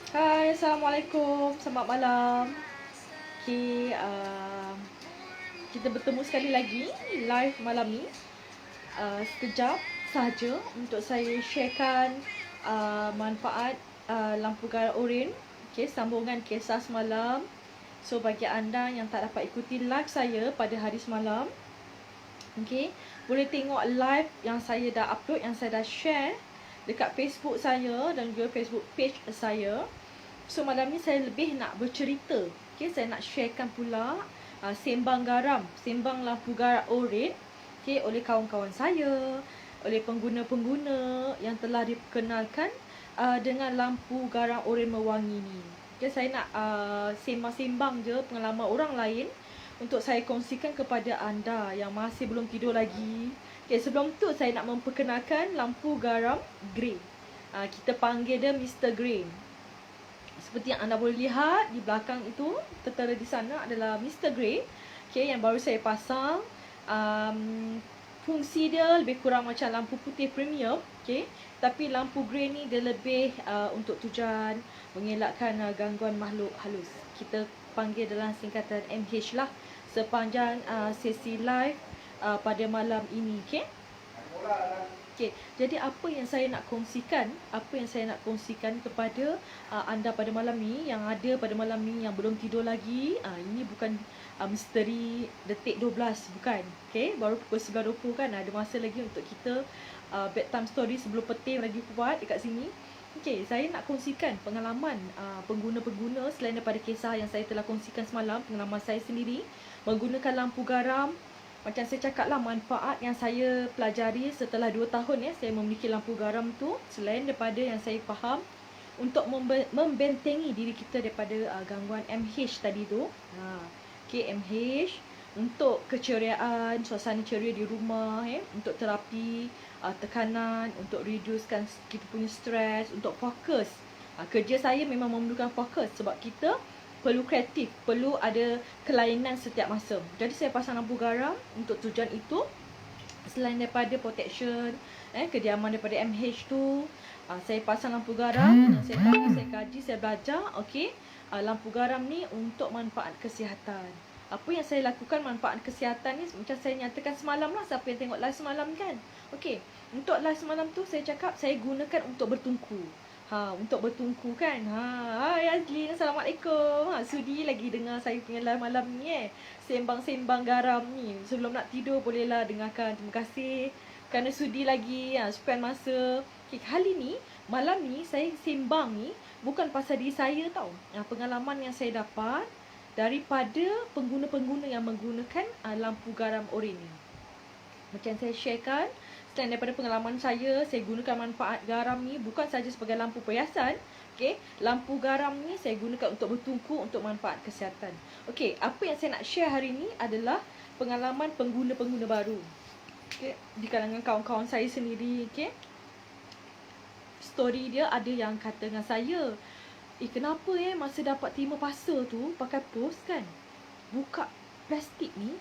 Hai, Assalamualaikum. Selamat malam. Okay, kita bertemu sekali lagi live malam ni. Sekejap sahaja untuk saya sharekan manfaat lampu garang oren. Okay, sambungan kisah semalam. So, bagi anda yang tak dapat ikuti live saya pada hari semalam, okay, boleh tengok live yang saya dah upload, yang saya dah share dekat Facebook saya dan juga Facebook page saya. So malam ni saya lebih nak bercerita. Okay, saya nak sharekan pula sembang garam, sembang lampu garang oren, okay, oleh kawan-kawan saya, oleh pengguna-pengguna yang telah diperkenalkan dengan lampu garang oren mewangi ni. Okay, saya nak sembang-sembang je pengalaman orang lain untuk saya kongsikan kepada anda yang masih belum tidur lagi. Okay, sebelum tu saya nak memperkenalkan lampu garam grey. Kita panggil dia Mr. Grey. Seperti yang anda boleh lihat di belakang itu, tertera di sana adalah Mr. Grey, okay, yang baru saya pasang. Fungsi dia lebih kurang macam lampu putih premium, okay, tapi lampu grey ni dia lebih untuk tujuan mengelakkan gangguan makhluk halus. Kita panggil dalam singkatan MH lah sepanjang sesi live pada malam ini, okay. Okay, jadi apa yang saya nak kongsikan, kepada anda pada malam ni, yang ada pada malam ni yang belum tidur lagi, ini bukan misteri detik 12, bukan. Okay, baru pukul 9.20 kan, ada masa lagi untuk kita bedtime story sebelum petir lagi kuat dekat sini. Okay, saya nak kongsikan pengalaman pengguna-pengguna selain daripada kisah yang saya telah kongsikan semalam, pengalaman saya sendiri menggunakan lampu garam. Macam saya cakap lah, manfaat yang saya pelajari setelah 2 tahun saya memiliki lampu garam tu, selain daripada yang saya faham untuk membentengi diri kita daripada gangguan MH tadi tu. Okay, MH untuk keceriaan, suasana ceria di rumah, untuk terapi tekanan, untuk reducekan kita punya stres, untuk fokus. Kerja saya memang memerlukan fokus sebab kita perlu kreatif, perlu ada kelainan setiap masa. Jadi saya pasang lampu garam untuk tujuan itu. Selain daripada protection, kediaman daripada MH tu, saya pasang lampu garam. Saya tahu, saya kaji, saya belajar. Okay, lampu garam ni untuk manfaat kesihatan. Apa yang saya lakukan manfaat kesihatan ni, macam saya nyatakan semalam lah, siapa yang tengok live semalam kan. Okay, untuk live semalam tu saya cakap saya gunakan untuk bertungku. Untuk bertungku kan. Hai Azlin, Assalamualaikum. Sudi lagi dengar saya punya live malam ni sembang-sembang garam ni. Sebelum nak tidur bolehlah dengarkan. Terima kasih kerana sudi lagi spend masa. Okay, kali ni, malam ni saya sembang ni bukan pasal diri saya tau. Pengalaman yang saya dapat daripada pengguna-pengguna yang menggunakan lampu garam oren ni. Macam saya sharekan, selain daripada pengalaman saya gunakan manfaat garam ni bukan saja sebagai lampu perhiasan. Okay, lampu garam ni saya gunakan untuk bertungku, untuk manfaat kesihatan. Okay, apa yang saya nak share hari ni adalah pengalaman pengguna-pengguna baru, okay, di kalangan kawan-kawan saya sendiri. Okay, story dia ada yang kata dengan saya, kenapa masa dapat terima parcel tu pakai pos kan, buka plastik ni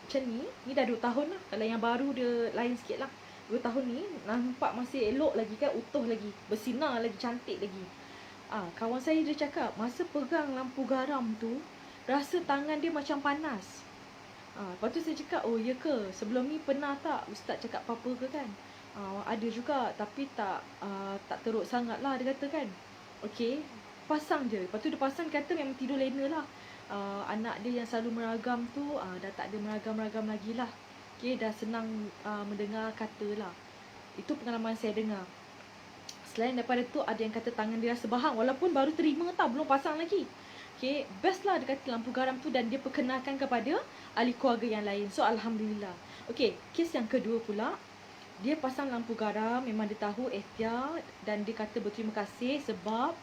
macam ni dah 2 tahun lah. Kalau yang baru dia lain sikit lah. 2 tahun ni nampak masih elok lagi kan, utuh lagi, bersinar lagi, cantik lagi. Kawan saya dia cakap masa pegang lampu garam tu rasa tangan dia macam panas. Lepas tu saya cakap, oh ya ke, sebelum ni pernah tak ustaz cakap apa-apa ke kan? Ada juga, tapi tak teruk sangat lah dia kata kan. Okay, pasang je. Lepas tu dia pasang, kata memang tidur lena lah. Anak dia yang selalu meragam tu dah tak ada meragam-ragam lagi lah. Okay, dah senang mendengar kata lah. Itu pengalaman saya dengar. Selain daripada tu, ada yang kata tangan dia rasa bahang, walaupun baru terima tau, belum pasang lagi. Okay, best lah dia kata lampu garam tu, dan dia perkenalkan kepada ahli keluarga yang lain. So Alhamdulillah. Okay, kes yang kedua pula, dia pasang lampu garam, memang dia tahu ikhtiar, dan dia kata berterima kasih sebab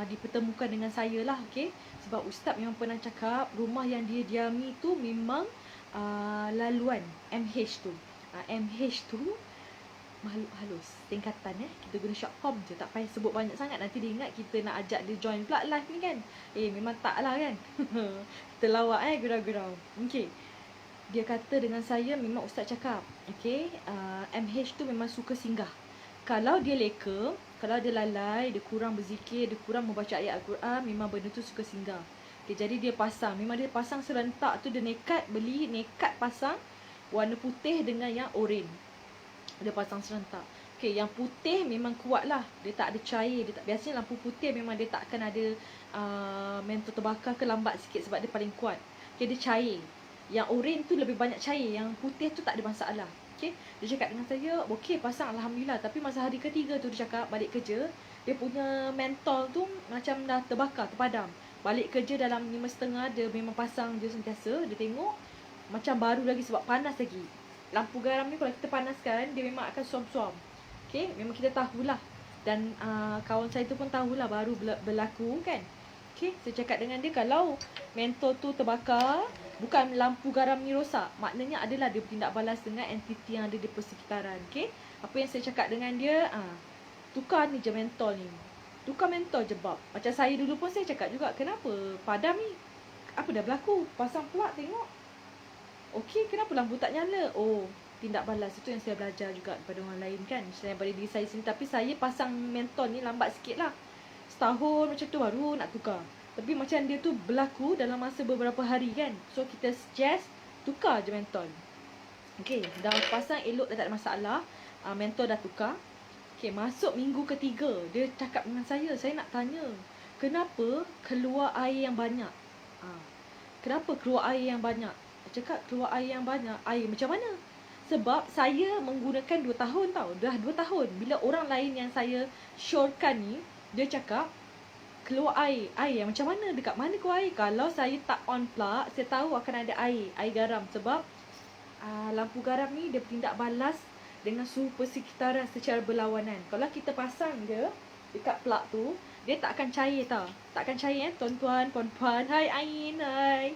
dipertemukan dengan saya lah. Okay, sebab ustaz memang pernah cakap rumah yang dia diami tu memang laluan MH tu. MH tu makhluk halus, tingkatan kita guna short form je, tak payah sebut banyak sangat, nanti dia ingat kita nak ajak dia join pula live ni kan. Memang tak lah kan. Kita lawak gurau-gurau. Okay, dia kata dengan saya, memang ustaz cakap, okay, MH tu memang suka singgah. Kalau dia leka, Kalau dia lalai, dia kurang berzikir, dia kurang membaca ayat Al-Quran, memang benda tu suka singgah. Okay, jadi dia pasang. Memang dia pasang serentak tu, dia nekat beli, nekat pasang warna putih dengan yang oranye. Dia pasang serentak. Okay, yang putih memang kuat lah. Dia tak ada cair. Dia tak, biasanya lampu putih memang dia tak akan ada mentol terbakar ke lambat sikit sebab dia paling kuat. Okay, dia cair. Yang oranye tu lebih banyak cair. Yang putih tu tak ada masalah. Okay, dia cakap dengan saya, okay pasang Alhamdulillah. Tapi masa hari ketiga tu dia cakap balik kerja, dia punya mentol tu macam dah terbakar, terpadam. Balik kerja dalam 5.30 dia memang pasang je sentiasa. Dia tengok macam baru lagi sebab panas lagi. Lampu garam ni kalau kita panaskan, dia memang akan suam-suam. Okay, memang kita tahulah. Dan kawan saya tu pun tahulah baru berlaku kan. Okay, saya cakap dengan dia, kalau mentol tu terbakar, bukan lampu garam ni rosak, maknanya adalah dia bertindak balas dengan entiti yang ada di persekitaran. Okay, apa yang saya cakap dengan dia, tukar ni je mentol ni. Tukar mentol je bab. Macam saya dulu pun saya cakap juga, kenapa padam ni? Apa dah berlaku? Pasang plug tengok. Okey, kenapa lampu tak nyala? Oh, tindak balas. Itu yang saya belajar juga daripada orang lain kan. Selain daripada diri saya sendiri. Tapi saya pasang mentol ni lambat sikit lah. Setahun macam tu baru nak tukar. Tapi macam dia tu berlaku dalam masa beberapa hari kan. So, kita suggest tukar je mentol. Okey, dah pasang elok, dah tak ada masalah. Mentol dah tukar. Okey, masuk minggu ketiga. Dia cakap dengan saya nak tanya, kenapa keluar air yang banyak? Kenapa keluar air yang banyak? Cakap keluar air yang banyak. Air macam mana? Sebab saya menggunakan 2 tahun tau. Dah 2 tahun. Bila orang lain yang saya syorkan ni, dia cakap keluar air. Air yang macam mana? Dekat mana keluar air? Kalau saya tak on plug, saya tahu akan ada air. Air garam. Sebab lampu garam ni dia bertindak balas dengan suhu persekitaran secara berlawanan. Kalau kita pasang je dekat plug tu, dia tak akan cair tau. Tak akan cair tuan-tuan, puan-puan. Hai Ain, hai.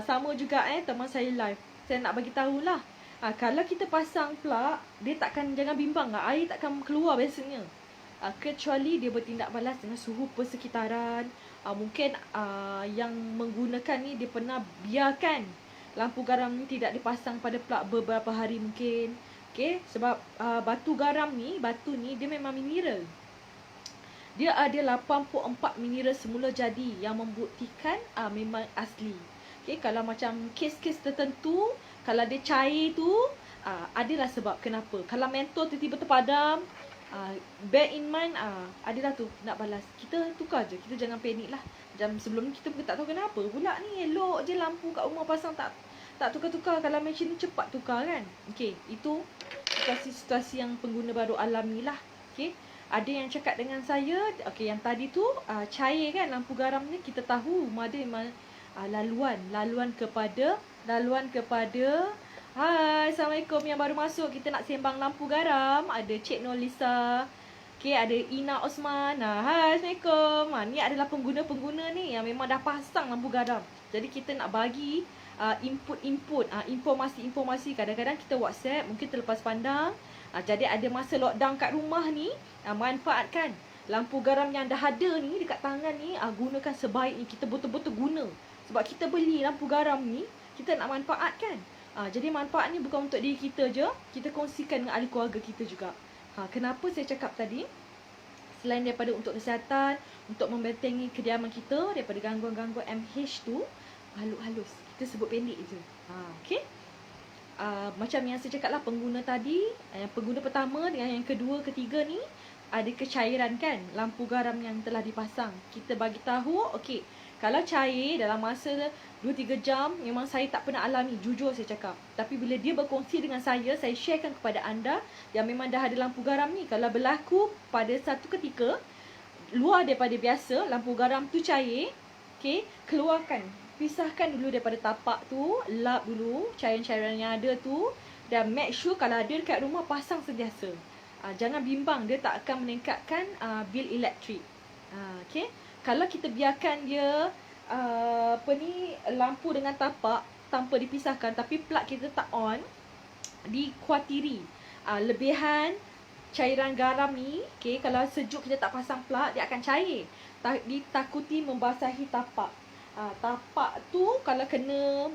Sama juga teman saya live. Saya nak bagi tahulah. Kalau kita pasang plug, dia takkan, jangan bimbang lah. Air takkan keluar biasanya. Kecuali dia bertindak balas dengan suhu persekitaran. Mungkin yang menggunakan ni dia pernah biarkan lampu garam ni tidak dipasang pada plug beberapa hari mungkin. Okay, sebab batu garam ni, batu ni dia memang mineral. Dia ada 84 mineral semula jadi yang membuktikan memang asli. Okay, kalau macam kes-kes tertentu, kalau dia cair tu, adalah sebab kenapa. Kalau mentol tiba-tiba terpadam, bear in mind, adalah tu, nak balas. Kita tukar je, kita jangan panik lah. Macam sebelum ni kita pun tak tahu kenapa pula ni, elok je lampu kat rumah pasang tak tukar-tukar. Kalau macam ni cepat tukar kan. Okay, itu situasi-situasi yang pengguna baru alami lah. Okay, ada yang cakap dengan saya, okay, yang tadi tu cair kan lampu garam ni, kita tahu rumah dia memang laluan kepada hai, Assalamualaikum yang baru masuk. Kita nak sembang lampu garam. Ada Cik Nolisa, okay, ada Ina Osman. Hai, Assalamualaikum. Ni adalah pengguna-pengguna ni yang memang dah pasang lampu garam. Jadi kita nak bagi input, informasi-informasi. Kadang-kadang kita WhatsApp, mungkin terlepas pandang. Jadi ada masa lockdown kat rumah ni, manfaatkan lampu garam yang dah ada ni dekat tangan ni, gunakan sebaiknya. Kita betul-betul guna. Sebab kita beli lampu garam ni, kita nak manfaatkan. Jadi manfaat ni bukan untuk diri kita je, kita kongsikan dengan ahli keluarga kita juga. Kenapa saya cakap tadi? Selain daripada untuk kesihatan, untuk membentengi kediaman kita daripada gangguan-gangguan MH tu, makhluk halus. Kita sebut pendek je. Okay? Macam yang saya cakap lah, pengguna tadi, yang pengguna pertama dengan yang kedua, ketiga ni, ada kecairan kan, lampu garam yang telah dipasang. Kita bagi tahu, okey, kalau cair dalam masa 2-3 jam, memang saya tak pernah alami, jujur saya cakap. Tapi bila dia berkongsi dengan saya sharekan kepada anda yang memang dah ada lampu garam ni. Kalau berlaku pada satu ketika, luar daripada biasa, lampu garam tu cair, okey, keluarkan. Pisahkan dulu daripada tapak tu, lap dulu cairan-cairan yang ada tu. Dan make sure kalau ada dekat rumah, pasang sentiasa. Jangan bimbang, dia tak akan meningkatkan bil elektrik. Okay. Kalau kita biarkan dia lampu dengan tapak tanpa dipisahkan, tapi plug kita tak on, dikhawatiri lebihan cairan garam ni, okay, kalau sejuk kita tak pasang plug, dia akan cair. Ditakuti membasahi tapak. Tapak tu kalau kena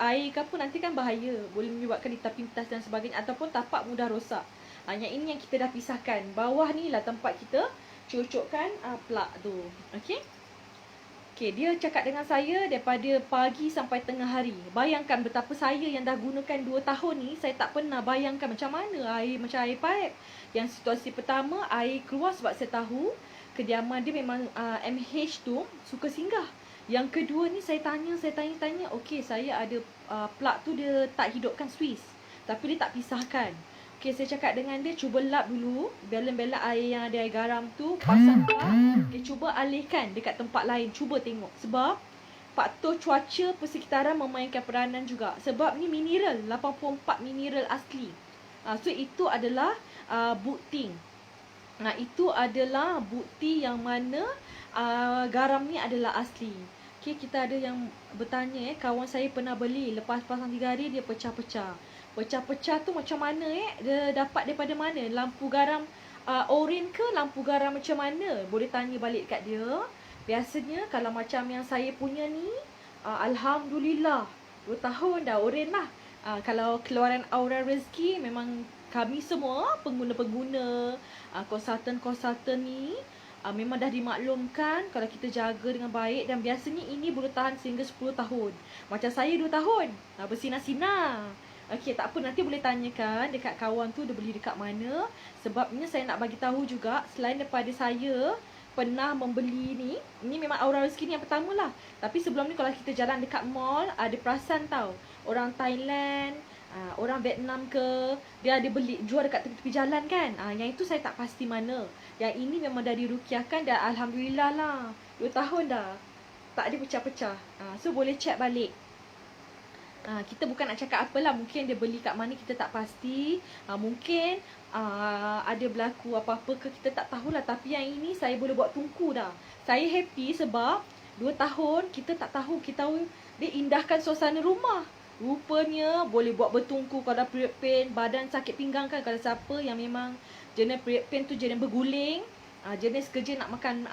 air ke apa, nanti kan bahaya, boleh menyebabkan litah pintas dan sebagainya, ataupun tapak mudah rosak. Yang ini yang kita dah pisahkan. Bawah ni lah tempat kita cocokkan plug tu. Okey. Okey, dia cakap dengan saya daripada pagi sampai tengah hari. Bayangkan betapa saya yang dah gunakan 2 tahun ni, saya tak pernah bayangkan macam mana air, macam air pipe. Yang situasi pertama, air keluar sebab saya tahu kediaman dia memang MH tu suka singgah. Yang kedua ni saya tanya, okey, saya ada plug tu dia tak hidupkan Swiss. Tapi dia tak pisahkan. Okey, saya cakap dengan dia, cuba lap dulu belen-belen air yang ada air garam tu, pasang plug. Okey, cuba alihkan dekat tempat lain, cuba tengok. Sebab faktor cuaca persekitaran memainkan peranan juga. Sebab ni mineral, 84 mineral asli. So itu adalah bukti. Itu adalah bukti yang mana garam ni adalah asli. Okey, kita ada yang bertanya kawan saya pernah beli, lepas pasang 3 hari dia pecah-pecah. Pecah-pecah tu macam mana dia dapat daripada mana? Lampu garam oren ke lampu garam macam mana? Boleh tanya balik kat dia. Biasanya kalau macam yang saya punya ni, alhamdulillah 2 tahun dah oren lah. Kalau keluaran Aura Rezeki, memang kami semua pengguna-pengguna, konsultan-konsultan ni memang dah dimaklumkan kalau kita jaga dengan baik, dan biasanya ini boleh tahan sehingga 10 tahun. Macam saya 2 tahun bersinar-sinar. Okey, tak apa, nanti boleh tanyakan dekat kawan tu dia beli dekat mana. Sebabnya saya nak bagi tahu juga, selain daripada saya pernah membeli ni memang Aura Rezeki ni yang pertama lah. Tapi sebelum ni kalau kita jalan dekat mall, ada perasan tau, orang Thailand, orang Vietnam ke, dia ada beli, jual dekat tepi-tepi jalan kan. Yang itu saya tak pasti mana. Yang ini memang dah dirukiahkan dan alhamdulillah lah 2 tahun dah tak ada pecah-pecah. So boleh check balik. Kita bukan nak cakap apalah, mungkin dia beli kat mana kita tak pasti. Mungkin ada berlaku apa-apa ke kita tak tahulah. Tapi yang ini saya boleh buat tungku dah. Saya happy sebab 2 tahun kita tak tahu, kita tahu dia indahkan suasana rumah. Rupanya boleh buat bertungku kalau period pain, badan sakit pinggang kan. Kalau siapa yang memang jenis period pain tu jenis berguling, jenis kerja nak makan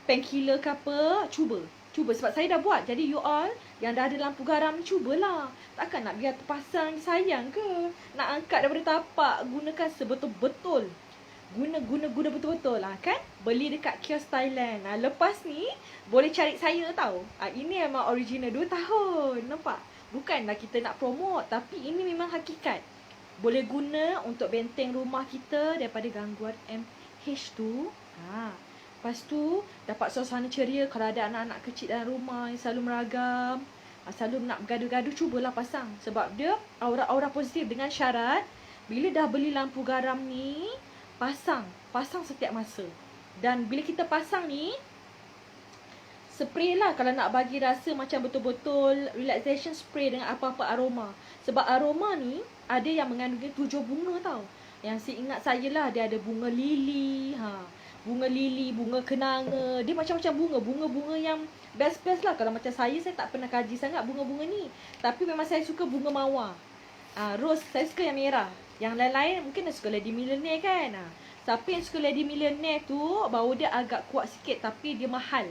painkiller ke apa, cuba sebab saya dah buat. Jadi you all yang dah ada lampu garam ni, cubalah. Takkan nak biar terpasang, sayang ke? Nak angkat daripada tapak, gunakan sebetul-betul. Guna betul-betul lah kan. Beli dekat kios Thailand. Lepas ni boleh cari saya tau. Ini memang original 2 tahun. Nampak? Bukanlah kita nak promote, tapi ini memang hakikat. Boleh guna untuk benteng rumah kita daripada gangguan MH tu. Lepas tu dapat suasana ceria. Kalau ada anak-anak kecil dalam rumah yang selalu meragam, selalu nak bergaduh-gaduh, cubalah pasang. Sebab dia aura-aura positif, dengan syarat bila dah beli lampu garam ni, pasang setiap masa. Dan bila kita pasang ni, spray lah kalau nak bagi rasa macam betul-betul relaxation, spray dengan apa-apa aroma. Sebab aroma ni ada yang mengandungi 7 bunga tau. Yang ingat saya lah, dia ada bunga lili, bunga lili, bunga kenanga. Dia macam-macam bunga yang best-best lah. Kalau macam saya tak pernah kaji sangat bunga-bunga ni. Tapi memang saya suka bunga mawar. Rose, saya suka yang merah. Yang lain-lain mungkin saya suka Lady Millionaire kan. Siapa yang suka Lady Millionaire tu, bau dia agak kuat sikit tapi dia mahal.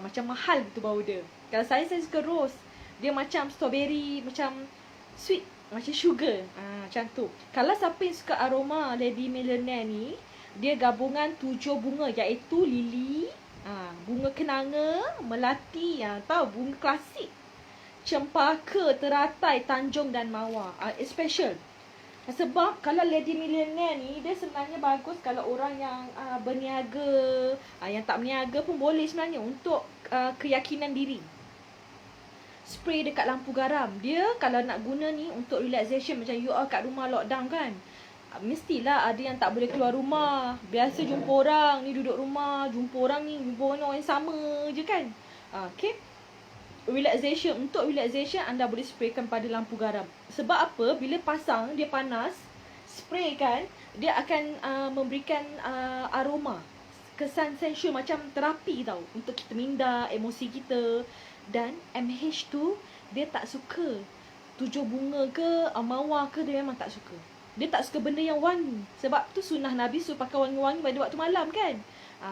Macam mahal gitu bau dia. Kalau saya suka rose. Dia macam strawberry, macam sweet, macam sugar. Macam tu. Kalau siapa yang suka aroma Lady Millionaire ni, dia gabungan 7 bunga, iaitu lili, bunga kenanga, melati, tahu bunga klasik, cempaka, teratai, tanjung dan mawar. Special. Sebab kalau Lady Millionaire ni, dia sebenarnya bagus kalau orang yang berniaga, yang tak berniaga pun boleh sebenarnya untuk keyakinan diri. Spray dekat lampu garam. Dia kalau nak guna ni untuk relaxation, macam you all kat rumah lockdown kan, mestilah ada yang tak boleh keluar rumah. Biasa jumpa orang ni duduk rumah, jumpa orang yang sama je kan. Okay. Untuk relaxation anda boleh spraykan pada lampu garam. Sebab apa? Bila pasang dia panas, spray kan, dia akan memberikan aroma, kesan sensual, macam terapi tau, untuk kita minda emosi kita. Dan MH tu dia tak suka 7 bunga ke mawar ke, dia memang tak suka. Dia tak suka benda yang wangi. Sebab tu sunnah Nabi suruh pakai wangi-wangi pada waktu malam kan.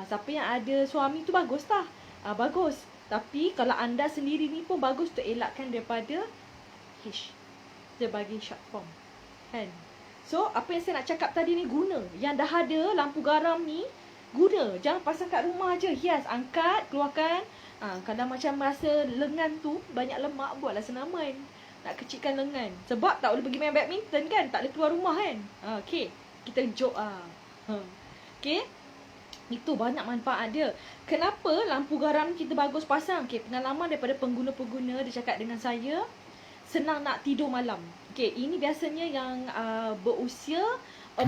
Siapa yang ada suami tu bagus lah. Bagus. Tapi kalau anda sendiri ni pun bagus untuk elakkan daripada H. Dia bagi short form kan. So, apa yang saya nak cakap tadi ni guna. Yang dah ada lampu garam ni, guna. Jangan pasang kat rumah je. Hias, angkat, keluarkan. Kalau macam rasa lengan tu banyak lemak, buatlah senaman. Nak kecilkan lengan. Sebab tak boleh pergi main badminton kan. Tak boleh keluar rumah kan. Okay. Kita jog Okay. Itu banyak manfaat dia. Kenapa lampu garam kita bagus pasang? Okay, pengalaman daripada pengguna-pengguna dia cakap dengan saya, senang nak tidur malam. Okay, ini biasanya yang berusia 40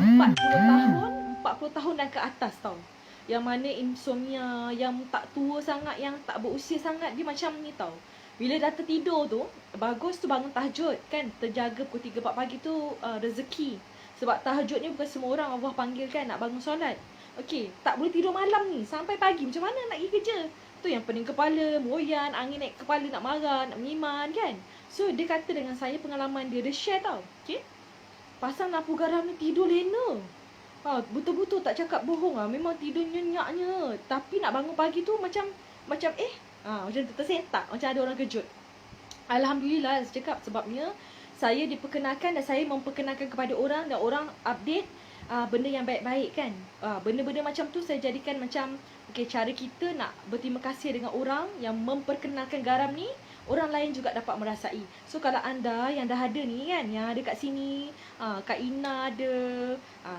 tahun dan ke atas tau. Yang mana insomnia, yang tak tua sangat, yang tak berusia sangat, dia macam ni tau. Bila dah tertidur tu, bagus tu bangun tahajud kan. Terjaga pukul 3-4 pagi tu rezeki. Sebab tahajud ni bukan semua orang Allah panggil kan nak bangun solat. Okey, tak boleh tidur malam ni sampai pagi. Macam mana nak pergi kerja? Tu yang pening kepala, meroyan, angin naik kepala, nak marah, nak menyiman kan. So, dia kata dengan saya pengalaman dia share tau. Okey. Pasang lampu garam ni tidur lena. Betul-betul tak cakap bohong memang tidur nyenyaknya. Tapi nak bangun pagi tu macam macam tersentak. Macam ada orang kejut. Alhamdulillah saya cakap sebabnya saya diperkenalkan dan saya memperkenalkan kepada orang dan orang update benda yang baik-baik kan. Benda-benda macam tu saya jadikan macam cara kita nak berterima kasih dengan orang yang memperkenalkan garam ni, orang lain juga dapat merasai. So kalau anda yang dah ada ni kan, yang ada kat sini, Kak Ina ada,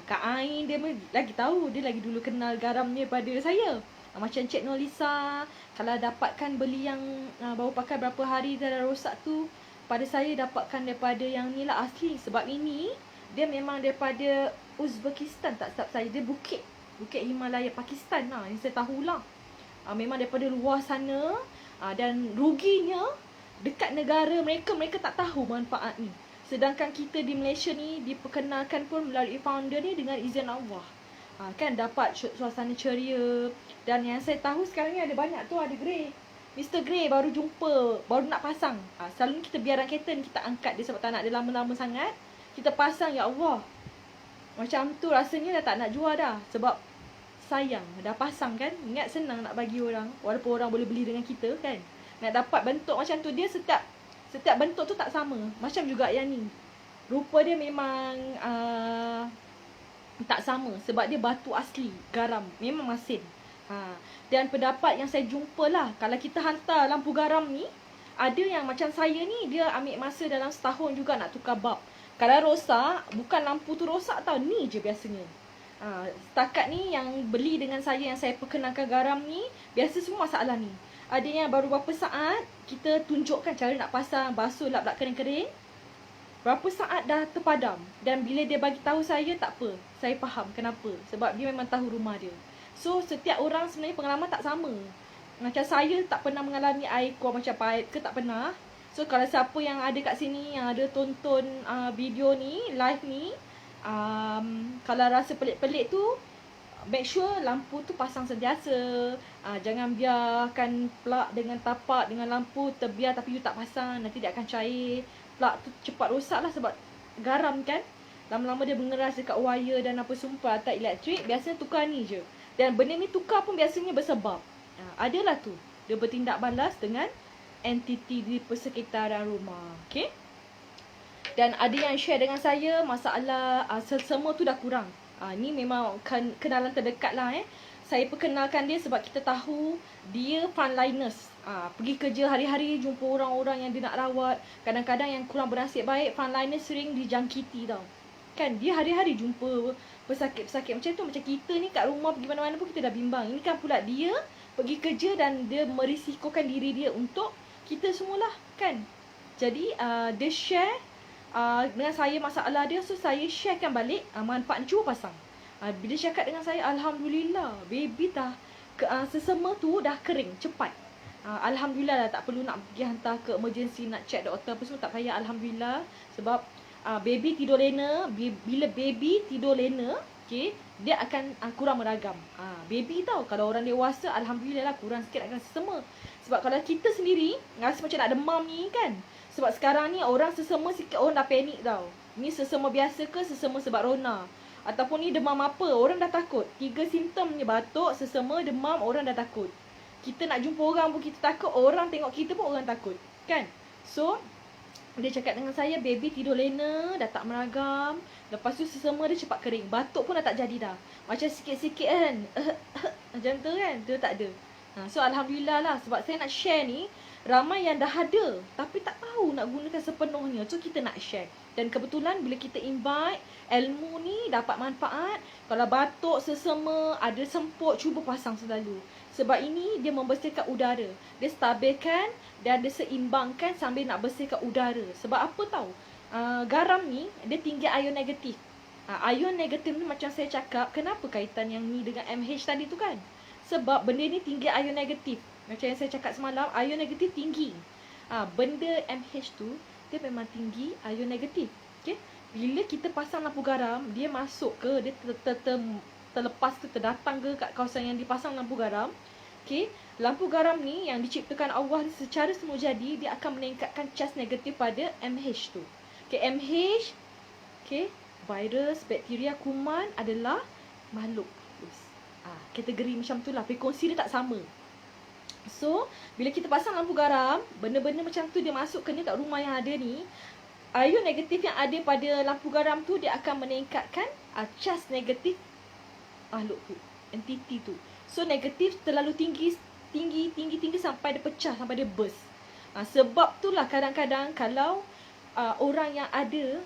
Kak Ain dia lagi tahu, dia lagi dulu kenal garam ni daripada saya. Macam Cik Nolisa, kalau dapatkan beli yang baru pakai berapa hari dah rosak tu, pada saya dapatkan daripada yang ni lah asli. Sebab ini dia memang daripada Uzbekistan, tak silap saya. Dia Bukit Himalaya Pakistan lah. Ini saya tahulah. Memang daripada luar sana. Dan ruginya dekat negara mereka tak tahu manfaat ni. Sedangkan kita di Malaysia ni diperkenalkan pun melalui founder ni dengan izin Allah. Kan dapat suasana ceria. Dan yang saya tahu sekarang ni ada banyak tu, ada Grey. Mr. Grey baru jumpa, baru nak pasang. Selalu kita biaran kereta ni kita angkat dia sebab tak nak dia lama-lama sangat. Kita pasang, ya Allah. Macam tu rasanya dah tak nak jual dah. Sebab sayang, dah pasang kan. Ingat senang nak bagi orang. Walaupun orang boleh beli dengan kita kan. Nak dapat bentuk macam tu, dia setiap bentuk tu tak sama. Macam juga yang ni. Rupa dia memang tak sama. Sebab dia batu asli, garam. Memang masin. Dan pendapat yang saya jumpa lah, kalau kita hantar lampu garam ni, ada yang macam saya ni, dia ambil masa dalam setahun juga nak tukar bulb. Kalau rosak, bukan lampu tu rosak tau, ni je biasanya. Setakat ni yang beli dengan saya, yang saya perkenalkan garam ni, biasa semua masalah ni. Ada yang baru berapa saat, kita tunjukkan cara nak pasang, basuh lap-lap kering-kering. Berapa saat dah terpadam. Dan bila dia bagi tahu saya, tak apa. Saya faham kenapa. Sebab dia memang tahu rumah dia. So, setiap orang sebenarnya pengalaman tak sama. Macam saya tak pernah mengalami air keluar macam paip ke, tak pernah. So, kalau siapa yang ada kat sini, yang ada tonton video ni, live ni, kalau rasa pelik-pelik tu, make sure lampu tu pasang sentiasa. Jangan biarkan plug dengan tapak, dengan lampu terbiar tapi you tak pasang. Nanti dia akan cair. Plug tu cepat rosak lah sebab garam kan. Lama-lama dia mengeras dekat wire dan apa sumpah atas elektrik. Biasanya tukar ni je. Dan benda ni tukar pun biasanya bersebab. Adalah tu. Dia bertindak balas dengan entiti di persekitaran rumah. Okay. Dan ada yang share dengan saya masalah semua tu dah kurang. Ni memang kenalan terdekat lah Saya perkenalkan dia sebab kita tahu dia frontliners. Pergi kerja hari-hari jumpa orang-orang yang dia nak rawat. Kadang-kadang yang kurang bernasib baik, frontliners sering dijangkiti tau. Kan dia hari-hari jumpa pesakit-pesakit macam tu. Macam kita ni kat rumah pergi mana-mana pun kita dah bimbang. Ini kan pula dia pergi kerja dan dia merisikokan diri dia untuk kita semualah kan. Jadi dia share dengan saya masalah dia. So saya sharekan balik manfaat cuba pasang. Bila cakap dengan saya, Alhamdulillah baby dah sesama tu dah kering cepat. Alhamdulillah dah tak perlu nak pergi hantar ke emergency, nak check doktor apa semua, tak payah. Alhamdulillah. Sebab baby tidur lena. Bila baby tidur lena, okay, dia akan kurang meragam. Baby tau, kalau orang dewasa Alhamdulillah lah kurang sikit akan sesama. Sebab kalau kita sendiri rasa macam nak demam ni kan. Sebab sekarang ni orang sesama sikit orang dah panik tau. Ni sesama biasa ke sesama sebab Rona, ataupun ni demam apa, orang dah takut. 3 simptom ni, batuk, sesama, demam, orang dah takut. Kita nak jumpa orang pun kita takut. Orang tengok kita pun orang takut kan. So Dia cakap dengan saya, baby tidur lena, dah tak meragam. Lepas tu sesama dia cepat kering. Batuk pun dah tak jadi dah. Macam sikit-sikit kan. Macam tu kan. Dia tak ada. So Alhamdulillah lah. Sebab saya nak share ni, ramai yang dah ada tapi tak tahu nak gunakan sepenuhnya. So kita nak share. Dan kebetulan bila kita invite, ilmu ni dapat manfaat. Kalau batuk, sesama, ada semput, cuba pasang selalu. Sebab ini dia membersihkan udara. Dia stabilkan dan dia seimbangkan sambil nak bersihkan udara. Sebab apa tahu? Garam ni dia tinggi ion negatif. Ion negatif ni macam saya cakap, kenapa kaitan yang ni dengan MH tadi tu kan? Sebab benda ni tinggi ion negatif. Macam yang saya cakap semalam, ion negatif tinggi. Benda MH tu dia memang tinggi ion negatif. Okay? Bila kita pasang lampu garam, dia masuk ke, dia terlepas ke, terdatang ke kat kawasan yang dipasang lampu garam. Okay? Lampu garam ni yang diciptakan Allah secara semula jadi, dia akan meningkatkan cas negatif pada MH tu. Okay, MH, okay, virus, bakteria, kuman adalah makhluk halus. Kategori macam tu lah, frekuensi dia tak sama. So, bila kita pasang lampu garam, benda-benda macam tu dia masuk kena kat rumah yang ada ni, ion negatif yang ada pada lampu garam tu, dia akan meningkatkan cas negatif makhluk tu, entiti tu. So, negatif terlalu tinggi sampai dia pecah, sampai dia burst. Sebab tu lah kadang-kadang kalau orang yang ada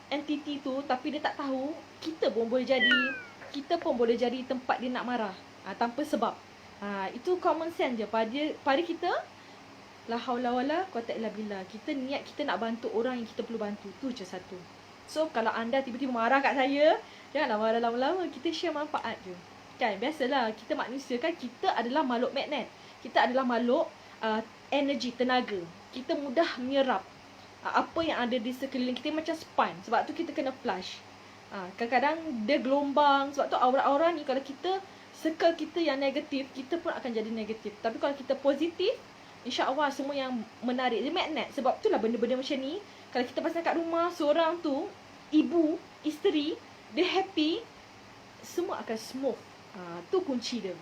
entiti tu tapi dia tak tahu, kita pun boleh jadi tempat dia nak marah tanpa sebab. Itu common sense je pada kita. La haula wala quwata illa billah. Kita niat kita nak bantu orang yang kita perlu bantu. Tu je satu. So kalau anda tiba-tiba marah kat saya, janganlah marah lama-lama. Kita share manfaat je. Kan biasalah kita manusia kan, kita adalah makhluk magnet. Kita adalah makhluk energi, tenaga. Kita mudah menyerap apa yang ada di sekeliling kita, macam span. Sebab tu kita kena flush. Kadang-kadang dia gelombang. Sebab tu aura-aura ni kalau kita, circle kita yang negatif, kita pun akan jadi negatif. Tapi kalau kita positif, insya-Allah semua yang menarik. Dia magnet. Sebab tu lah benda-benda macam ni, kalau kita pasang kat rumah, seorang tu, ibu, isteri, dia happy, semua akan smooth. Tu kunci dia.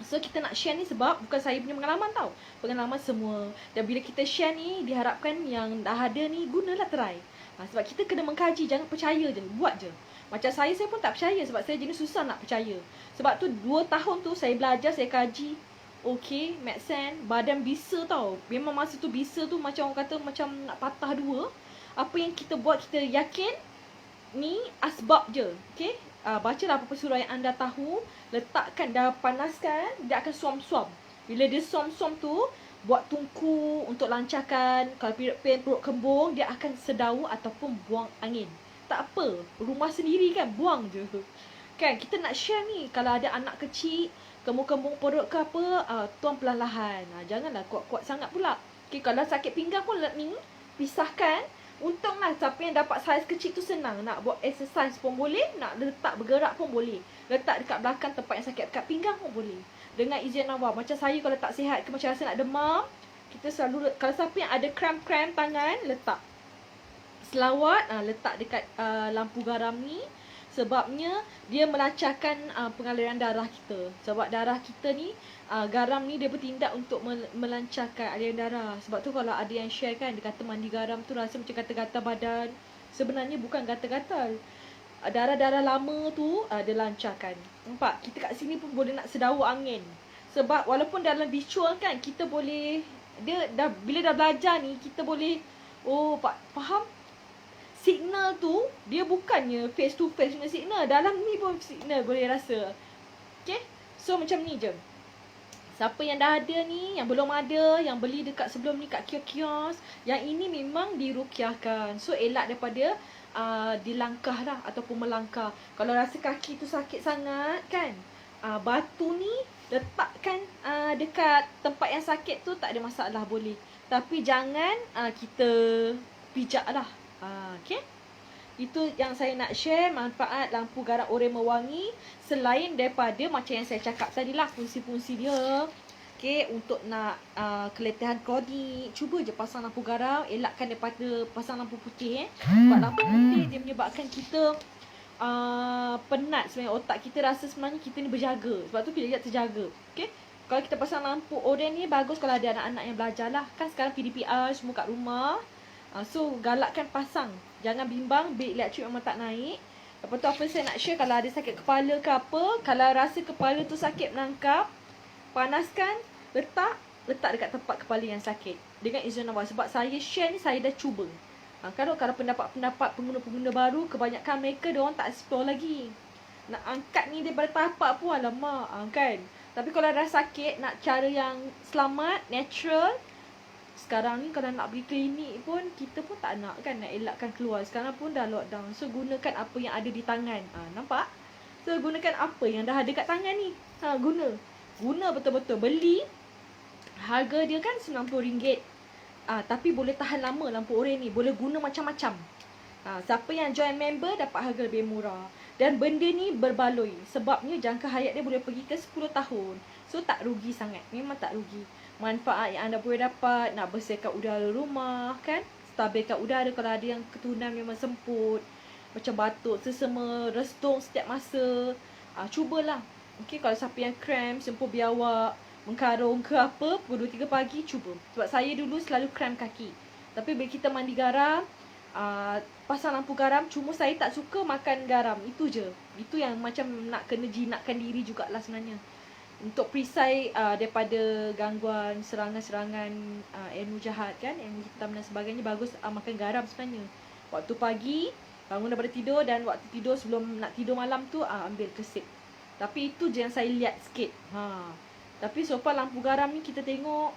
So kita nak share ni sebab bukan saya punya pengalaman tau, pengalaman semua. Dan bila kita share ni, diharapkan yang dah ada ni, gunalah, try. Sebab kita kena mengkaji, jangan percaya je, buat je. Macam saya pun tak percaya sebab saya jenis susah nak percaya. Sebab tu 2 tahun tu saya belajar, saya kaji. Okay, make sense. Badan bisa tau. Memang masa tu bisa tu macam orang kata macam nak patah dua. Apa yang kita buat, kita yakin ni asbab je. Okay, bacalah apa-apa surah yang anda tahu. Letakkan, dah panaskan, dia akan suam-suam. Bila dia suam-suam tu, buat tungku untuk lancarkan. Kalau period pain, perut kembung, dia akan sedawa ataupun buang angin. Tak apa, rumah sendiri kan, buang je. Kan, kita nak share ni. Kalau ada anak kecil, kembung-kembung perut ke apa, tuang perlahan-lahan. Janganlah kuat-kuat sangat pula. Okay, kalau sakit pinggang pun ni, pisahkan. Untunglah siapa yang dapat saiz kecil tu senang. Nak buat exercise pun boleh, nak letak bergerak pun boleh. Letak dekat belakang tempat yang sakit, dekat pinggang pun boleh. Dengan izin Allah. Macam saya kalau tak sihat ke, macam rasa nak demam, kita selalu, kalau siapa yang ada kram-kram tangan, letak selawat, letak dekat lampu garam ni. Sebabnya dia melancarkan pengaliran darah kita. Sebab darah kita ni, garam ni dia bertindak untuk melancarkan aliran darah. Sebab tu kalau ada yang share kan, dia kata mandi garam tu rasa macam gatal-gatal badan. Sebenarnya bukan gatal-gatal. Darah-darah lama tu dia lancarkan. Nampak? Kita kat sini pun boleh nak sedawa angin. Sebab walaupun dalam visual kan, kita boleh, dia dah, bila dah belajar ni, kita boleh, faham? Signal tu, dia bukannya face to face punya signal. Dalam ni pun signal boleh rasa. Okay? So macam ni je. Siapa yang dah ada ni, yang belum ada, yang beli dekat sebelum ni kat kios-kios, yang ini memang dirukiahkan. So elak daripada dilangkah lah ataupun melangkah. Kalau rasa kaki tu sakit sangat kan, batu ni letakkan dekat tempat yang sakit tu, tak ada masalah, boleh. Tapi jangan kita pijak lah. Okay, itu yang saya nak share, manfaat lampu garam Oreh Mewangi. Selain daripada macam yang saya cakap tadi lah, fungsi-fungsi dia. Okay, untuk nak keletihan kronik, cuba je pasang lampu garam. Elakkan daripada pasang lampu putih. Sebab lampu putih dia menyebabkan kita penat. Sebenarnya otak kita rasa sebenarnya kita ni berjaga. Sebab tu kita terjaga. Okay, kalau kita pasang lampu Oreh ni bagus kalau ada anak-anak yang belajar lah. Kan sekarang PDPR semua kat rumah. So galakkan pasang. Jangan bimbang, bil elektrik memang tak naik. Lepas tu apa saya nak share, kalau ada sakit kepala ke apa, kalau rasa kepala tu sakit menangkap, panaskan, letak dekat tempat kepala yang sakit dengan izin Allah. Sebab saya share ni, saya dah cuba. Kalau pendapat-pendapat pengguna-pengguna baru, kebanyakan mereka diorang tak explore lagi. Nak angkat ni daripada tapak pun alamak, kan. Tapi kalau dah sakit, nak cara yang selamat, natural, sekarang ni kalau nak pergi klinik pun, kita pun tak nak kan, nak elakkan keluar. Sekarang pun dah lockdown. So gunakan apa yang ada di tangan. Nampak? So gunakan apa yang dah ada kat tangan ni. Guna betul-betul. Beli, harga dia kan RM90. Tapi boleh tahan lama lampu oren ni. Boleh guna macam-macam. Siapa yang join member dapat harga lebih murah. Dan benda ni berbaloi. Sebabnya jangka hayat dia boleh pergi ke 10 tahun. So tak rugi sangat. Memang tak rugi. Manfaat yang anda boleh dapat, nak bersihkan udara rumah kan, stabilkan udara kalau ada yang keturunan memang semput, macam batuk, sesama, restung setiap masa. Cubalah. Okay, kalau siapa yang cramp, sempur biawak, mengkarung ke apa, pukul 2-3 pagi, cuba. Sebab saya dulu selalu cramp kaki. Tapi bila kita mandi garam, pasang lampu garam, cuma saya tak suka makan garam. Itu je. Itu yang macam nak kena jinakkan diri jugalah sebenarnya. Untuk perisai daripada gangguan serangan-serangan ilmu jahat kan, ilmu hitam dan sebagainya, bagus makan garam sebenarnya. Waktu pagi bangun daripada tidur, dan waktu tidur sebelum nak tidur malam tu ambil kesip. Tapi itu je yang saya lihat sikit. Tapi so far lampu garam ni kita tengok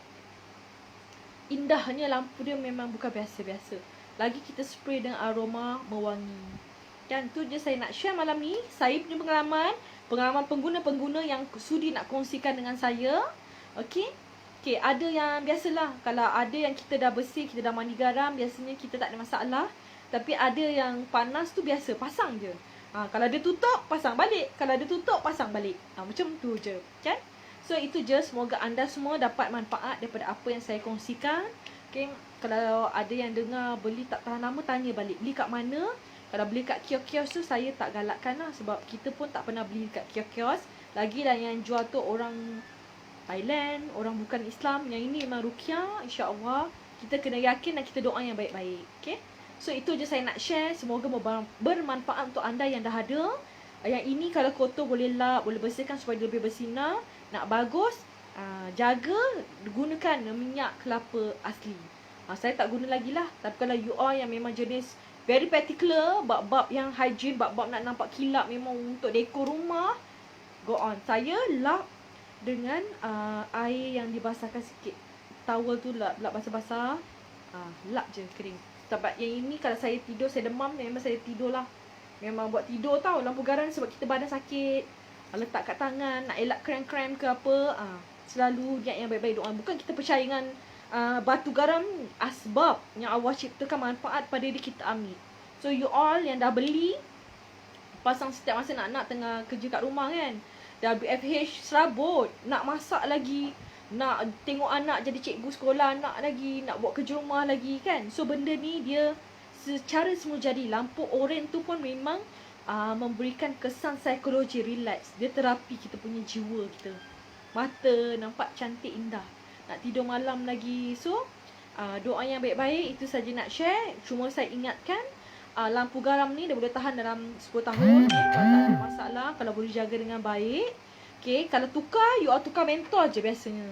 indahnya lampu dia, memang bukan biasa-biasa. Lagi kita spray dengan aroma mewangi. Dan tu je saya nak share malam ni. Saya punya pengalaman pengguna-pengguna yang sudi nak kongsikan dengan saya. Okey, ada yang biasalah. Kalau ada yang kita dah bersih, kita dah mandi garam, biasanya kita tak ada masalah. Tapi ada yang panas tu biasa, pasang je. Kalau dia tutup, pasang balik. Kalau dia tutup, pasang balik. Macam tu je, kan? So itu je. Semoga anda semua dapat manfaat daripada apa yang saya kongsikan. Okay, kalau ada yang dengar beli tak tahan lama, tanya balik beli kat mana. Kalau beli kat kios-kios tu, saya tak galakkan lah. Sebab kita pun tak pernah beli kat kios-kios. Lagilah yang jual tu orang Thailand, orang bukan Islam. Yang ini memang ruqyah, insya-Allah. Kita kena yakin dan kita doa yang baik-baik. Okay? So itu je saya nak share. Semoga bermanfaat untuk anda yang dah ada. Yang ini kalau kotor boleh lap, boleh bersihkan supaya dia lebih bersinar. Nak bagus, jaga, gunakan minyak kelapa asli. Saya tak guna lagi lah. Tapi kalau you all yang memang jenis very particular, bab-bab yang hygiene, bab-bab nak nampak kilap, memang untuk dekor rumah, go on. Saya lap dengan air yang dibasahkan sikit. Towel tu lap basah-basah, lap je kering. Sebab yang ini kalau saya tidur, saya demam, memang saya tidur lah. Memang buat tidur tau lampu garam, sebab kita badan sakit, letak kat tangan, nak elak krem-krem ke apa, selalu niat yang baik-baik, doa. Bukan kita percaya dengan batu garam, asbab yang Allah ciptakan manfaat pada diri kita, ambil. So you all yang dah beli, pasang setiap masa nak tengah kerja kat rumah kan, WFH serabut, nak masak lagi, nak tengok anak jadi cikgu sekolah anak lagi, nak buat kerja rumah lagi kan. So benda ni dia secara semua jadi. Lampu oren tu pun memang memberikan kesan psikologi, relax. Dia terapi kita punya jiwa kita. Mata nampak cantik, indah. Nak tidur malam lagi. So doa yang baik-baik, itu saja nak share. Cuma saya ingatkan, lampu garam ni dia boleh tahan dalam 10 tahun. Kalau tak ada masalah, kalau boleh jaga dengan baik. Okay, kalau tukar, you all tukar mentor je biasanya.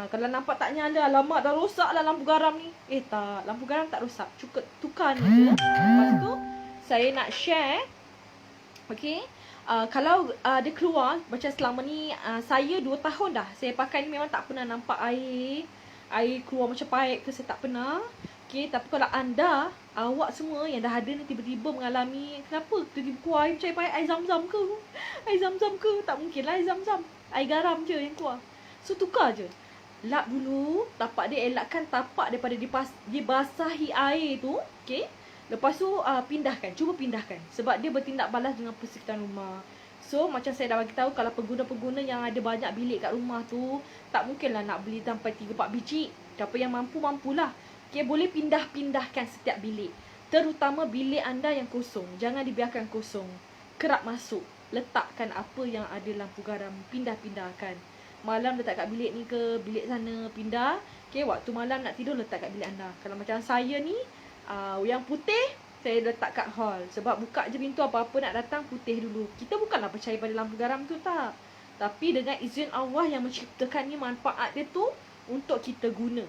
Kalau nampak tak nyala, alamak dah rosak lah lampu garam ni. Tak, lampu garam tak rosak. Cukup tukar ni je. Lepas tu, saya nak share. Okay, kalau dia keluar, macam selama ni, saya 2 tahun dah saya pakai ni, memang tak pernah nampak air keluar macam paip ke, saya tak pernah. Okay, tapi kalau anda, awak semua yang dah ada ni tiba-tiba mengalami, kenapa tiba-tiba keluar air macam air zam-zam ke? Air zam-zam ke? Tak mungkin lah air zam-zam. Air garam je yang keluar. So tukar je. Lap dulu tapak dia, elakkan tapak daripada dibasahi air tu. Okay, lepas tu pindahkan, cuba pindahkan. Sebab dia bertindak balas dengan persekitaran rumah. So macam saya dah bagi tahu, kalau pengguna-pengguna yang ada banyak bilik kat rumah tu, tak mungkinlah nak beli sampai 3-4 biji. Siapa yang mampu-mampulah. Okay, boleh pindah-pindahkan setiap bilik. Terutama bilik anda yang kosong. Jangan dibiarkan kosong. Kerap masuk. Letakkan apa yang ada lampu garam. Pindah-pindahkan. Malam letak kat bilik ni ke bilik sana, pindah. Okay, waktu malam nak tidur letak kat bilik anda. Kalau macam saya ni, Yang putih saya letak kat hall. Sebab buka je pintu, apa-apa nak datang putih dulu. Kita bukanlah percaya pada lampu garam tu, tak. Tapi dengan izin Allah yang menciptakan ni, manfaat dia tu untuk kita guna.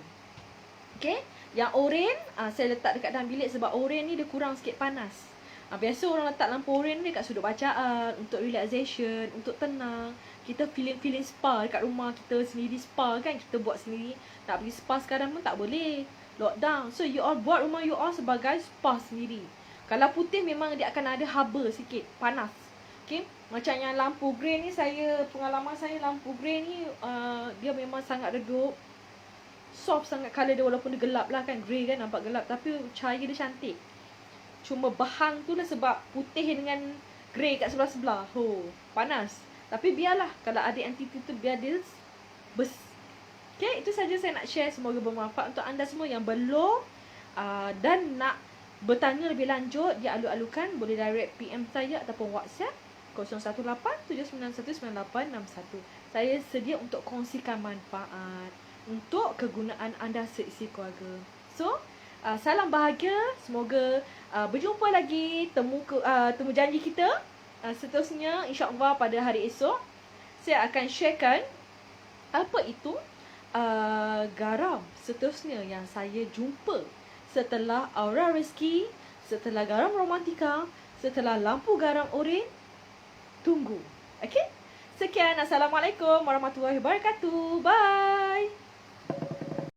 Okay. Yang oren saya letak dekat dalam bilik sebab oren ni dia kurang sikit panas. Biasa orang letak lampu oren ni kat sudut bacaan, untuk relaxation, untuk tenang. Kita feeling spa dekat rumah kita sendiri, spa kan, kita buat sendiri. Nak pergi spa sekarang pun tak boleh, lockdown. So you all buat rumah you all sebagai spa sendiri. Kalau putih memang dia akan ada haba sikit, panas. Okay. Macam yang lampu grey ni, pengalaman saya lampu grey ni dia memang sangat redup, soft sangat colour dia, walaupun dia gelap lah kan, grey kan, nampak gelap, tapi cahaya dia cantik. Cuma bahang tu lah sebab putih dengan grey kat sebelah-sebelah, panas. Tapi biarlah, kalau ada entity tu biar dia Okay, itu saja saya nak share. Semoga bermanfaat untuk anda semua yang belum dan nak bertanya lebih lanjut, dia alu-alukan, boleh direct PM saya ataupun WhatsApp 018-791-9861. Saya sedia untuk kongsikan manfaat untuk kegunaan anda seisi keluarga. So, salam bahagia. Semoga berjumpa lagi. Temu janji kita seterusnya, insya-Allah pada hari esok saya akan sharekan apa itu garam seterusnya yang saya jumpa setelah aura rezeki, setelah garam romantika, setelah lampu garam oren. Tunggu. Okey? Sekian. Assalamualaikum warahmatullahi wabarakatuh. Bye.